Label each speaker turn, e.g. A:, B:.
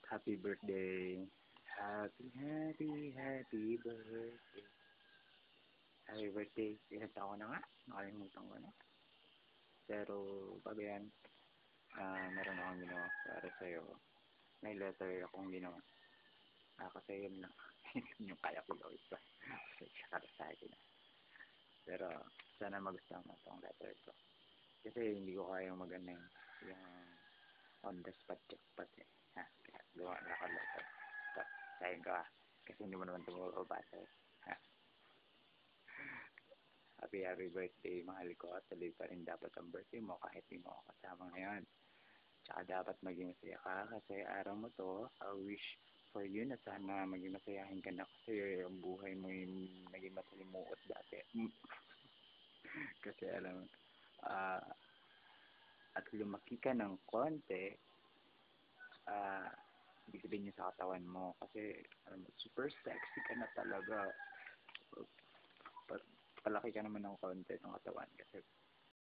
A: Happy birthday. Happy birthday. Happy birthday. Ilan taon na nga? Nakalimutan ko na. Pero, bago yan, meron akong ginawa para sa'yo. May letter akong ginawa. Kasi yun lang. Yung kaya ko gawin pa. Para sa akin. Pero, sana magustuhan mo itong letter ko. Kasi hindi ko kaya magana yung on the spot jackpot eh. Kaya gawa na ako letter. So, sayang ka. Kasi hindi mo naman ito mababasa eh. Happy birthday, mahal ko. At tuloy pa rin dapat ang birthday mo kahit di mo ako kasama ngayon. Tsaka dapat maging masaya ka kasi araw mo to. I wish for you na sana maging masayahin ka na kasi ang buhay mo yung naging masalimuot dati. Kasi alam, uh, at lumaki ka ng konti, ibig sabihin niya sa katawan mo kasi super sexy ka na talaga. Palaki ka naman ng konti ng katawan kasi